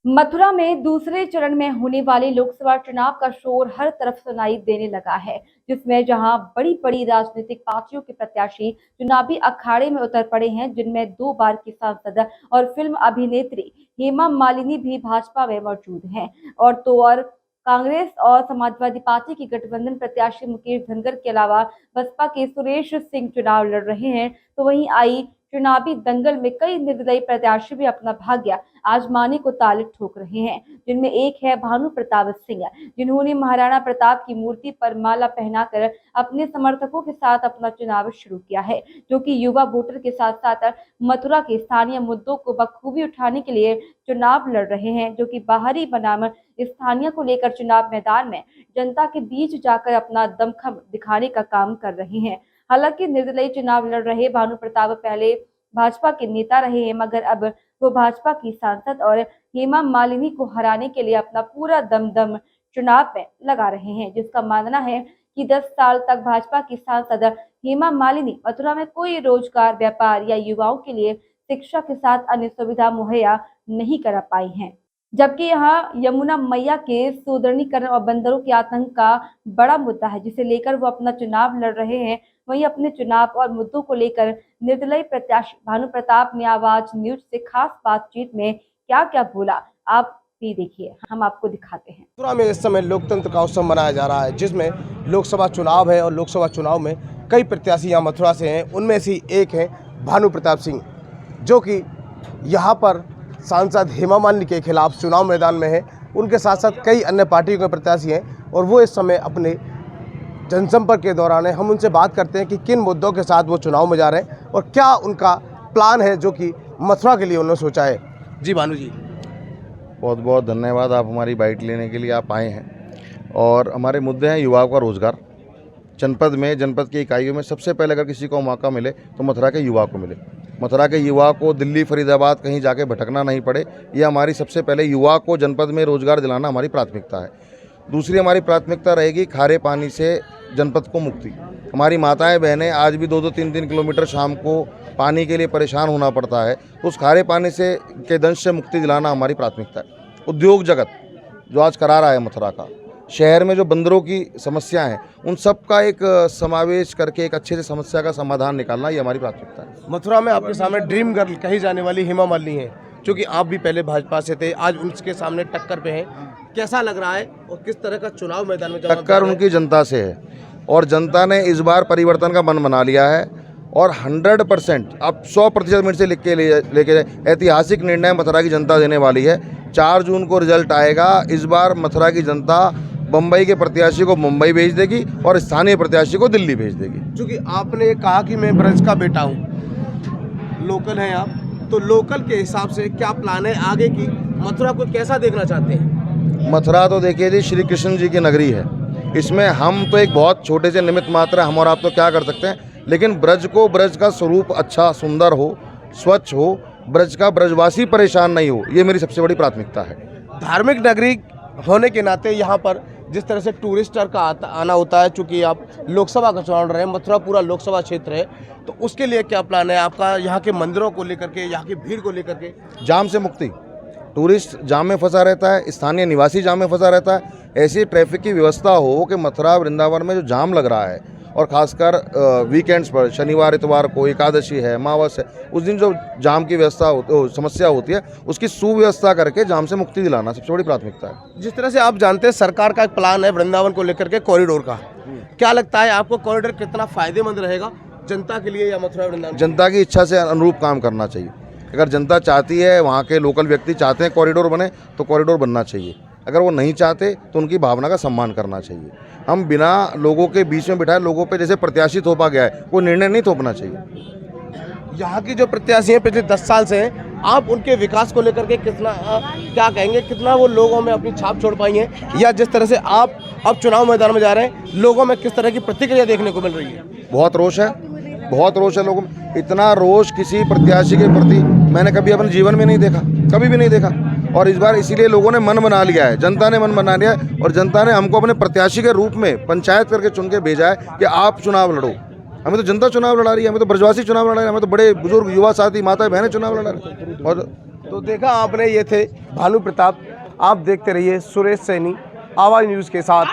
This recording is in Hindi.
मथुरा में दूसरे चरण में होने वाले लोकसभा चुनाव का शोर हर तरफ सुनाई देने लगा है, जिसमें जहां बड़ी बड़ी राजनीतिक पार्टियों के प्रत्याशी चुनावी अखाड़े में उतर पड़े हैं, जिनमें 2 बार की सांसद और फिल्म अभिनेत्री हेमा मालिनी भी भाजपा में मौजूद हैं। और कांग्रेस और समाजवादी पार्टी की गठबंधन प्रत्याशी मुकेश धनगर के अलावा बसपा के सुरेश सिंह चुनाव लड़ रहे हैं। तो वहीं आई चुनावी दंगल में कई निर्दलीय प्रत्याशी भी अपना भाग्य आजमाने को ताले ठोक रहे हैं, जिनमें एक है भानु प्रताप सिंह, जिन्होंने महाराणा प्रताप की मूर्ति पर माला पहनाकर अपने समर्थकों के साथ अपना चुनाव शुरू किया है, जो कि युवा वोटर के साथ साथ मथुरा के स्थानीय मुद्दों को बखूबी उठाने के लिए चुनाव लड़ रहे हैं, जो कि बाहरी बनाम स्थानीय को लेकर चुनाव मैदान में जनता के बीच जाकर अपना दमखम दिखाने का काम कर रहे हैं। हालांकि निर्दलीय चुनाव लड़ रहे भानु प्रताप पहले भाजपा के नेता रहे हैं, मगर अब वो भाजपा की सांसद और हेमा मालिनी को हराने के लिए अपना पूरा दम चुनाव में लगा रहे हैं, जिसका मानना है कि 10 साल तक भाजपा की सांसद हेमा मालिनी मथुरा में कोई रोजगार, व्यापार या युवाओं के लिए शिक्षा के साथ अन्य सुविधा मुहैया नहीं करा पाई हैं। जबकि यहाँ यमुना मैया के सुदृढ़ीकरण और बंदरों के आतंक का बड़ा मुद्दा है, जिसे लेकर वो अपना चुनाव लड़ रहे हैं। वहीं अपने चुनाव और मुद्दों को लेकर निर्दलीय प्रत्याशी भानु प्रताप ने आवाज न्यूज से खास बातचीत में क्या क्या बोला, आप भी देखिए, हम आपको दिखाते हैं। मथुरा में इस समय लोकतंत्र का उत्सव मनाया जा रहा है, जिसमें लोकसभा चुनाव है और लोकसभा चुनाव में कई प्रत्याशी यहाँ मथुरा से हैं। उनमें से एक है भानु प्रताप सिंह, जो कि यहाँ पर सांसद हेमा मालिनी के खिलाफ चुनाव मैदान में है। उनके साथ साथ कई अन्य पार्टियों के प्रत्याशी हैं और वो इस समय अपने जनसंपर्क के दौरान है। हम उनसे बात करते हैं कि किन मुद्दों के साथ वो चुनाव में जा रहे हैं और क्या उनका प्लान है जो कि मथुरा के लिए उन्होंने सोचा है। जी भानु जी, बहुत बहुत धन्यवाद, आप हमारी बाइट लेने के लिए आप आए हैं। और हमारे मुद्दे हैं युवाओं का रोज़गार। जनपद की इकाइयों में सबसे पहले अगर किसी को मौका मिले तो मथुरा के युवा को मिले। मथुरा के युवा को दिल्ली, फरीदाबाद कहीं जाके भटकना नहीं पड़े, ये हमारी सबसे पहले युवा को जनपद में रोज़गार दिलाना हमारी प्राथमिकता है। दूसरी हमारी प्राथमिकता रहेगी खारे पानी से जनपद को मुक्ति। हमारी माताएं बहनें आज भी 2-2, 3-3 किलोमीटर शाम को पानी के लिए परेशान होना पड़ता है, तो उस खारे पानी से के दंश से मुक्ति दिलाना हमारी प्राथमिकता है। उद्योग जगत जो आज करा रहा है मथुरा का, शहर में जो बंदरों की समस्या हैं, उन सब का एक समावेश करके एक अच्छे से समस्या का समाधान निकालना, ये हमारी प्राथमिकता है। मथुरा में आपके सामने ड्रीम गर्ल कही जाने वाली हेमा मालिनी है, क्योंकि आप भी पहले भाजपा से थे, आज उनके सामने टक्कर पे हैं। कैसा लग रहा है और किस तरह का चुनाव मैदान में टक्कर उनकी जनता से है और जनता ने इस बार परिवर्तन का मन बना लिया है और 100% अब 100% मिनट से लेके ऐतिहासिक निर्णय मथुरा की जनता देने वाली है। 4 जून को रिजल्ट आएगा। इस बार मथुरा की जनता बम्बई के प्रत्याशी को मुंबई भेज देगी और स्थानीय प्रत्याशी को दिल्ली भेज देगी। क्योंकि आपने कहा कि मैं ब्रज का बेटा हूँ, लोकल हैं आप, तो लोकल के हिसाब से क्या प्लान है आगे की? मथुरा को कैसा देखना चाहते हैं? मथुरा तो देखिए जी, श्री कृष्ण जी की नगरी है। इसमें हम तो एक बहुत छोटे से निमित्त मात्र, हम और आप तो क्या कर सकते हैं, लेकिन ब्रज का स्वरूप अच्छा, सुंदर हो, स्वच्छ हो, ब्रज का ब्रजवासी परेशान नहीं हो, ये मेरी सबसे बड़ी प्राथमिकता है। धार्मिक नगरी होने के नाते यहाँ पर जिस तरह से टूरिस्टर का आना होता है, चूँकि आप लोकसभा का चुनाव लड़ रहे हैं, मथुरा पूरा लोकसभा क्षेत्र है, तो उसके लिए क्या प्लान है आपका यहाँ के मंदिरों को लेकर के, यहाँ की भीड़ को लेकर के? जाम से मुक्ति। टूरिस्ट जाम में फंसा रहता है, स्थानीय निवासी जाम में फंसा रहता है। ऐसी ट्रैफिक की व्यवस्था हो कि मथुरा वृंदावन में जो जाम लग रहा है, और ख़ासकर वीकेंड्स पर, शनिवार इतवार को, एकादशी है, अमावस है, उस दिन जो जाम की समस्या होती है, उसकी सुव्यवस्था करके जाम से मुक्ति दिलाना सबसे बड़ी प्राथमिकता है। जिस तरह से आप जानते हैं सरकार का एक प्लान है वृंदावन को लेकर के कॉरिडोर का, क्या लगता है आपको कॉरिडोर कितना फायदेमंद रहेगा जनता के लिए या मथुरा वृंदावन? जनता की इच्छा से अनुरूप काम करना चाहिए। अगर जनता चाहती है, वहाँ के लोकल व्यक्ति चाहते हैं कॉरिडोर बने, तो कॉरिडोर बनना चाहिए। अगर वो नहीं चाहते तो उनकी भावना का सम्मान करना चाहिए। हम बिना लोगों के बीच में बिठाए लोगों पे जैसे प्रत्याशी थोपा गया है, कोई निर्णय नहीं थोपना चाहिए। यहाँ की जो प्रत्याशी हैं पिछले 10 साल से हैं, आप उनके विकास को लेकर के कितना क्या कहेंगे, कितना वो लोगों में अपनी छाप छोड़ पाई हैं, या जिस तरह से आप अब चुनाव मैदान में जा रहे हैं, लोगों में किस तरह की प्रतिक्रिया देखने को मिल रही है? बहुत रोष है, बहुत रोष है लोगों में। इतना रोष किसी प्रत्याशी के प्रति मैंने कभी अपने जीवन में नहीं देखा, कभी भी नहीं देखा। और इस बार इसीलिए लोगों ने मन बना लिया है, जनता ने मन बना लिया है, और जनता ने हमको अपने प्रत्याशी के रूप में पंचायत करके चुन के भेजा है कि आप चुनाव लड़ो। हमें तो जनता चुनाव लड़ा रही है, हमें तो ब्रजवासी चुनाव लड़ा रही है, हमें तो बड़े बुजुर्ग युवा साथी माताएं बहनें चुनाव लड़ा रहे हैं। और तो देखा आपने, ये थे भानु प्रताप। आप देखते रहिए सुरेश सैनी आवाज न्यूज़ के साथ।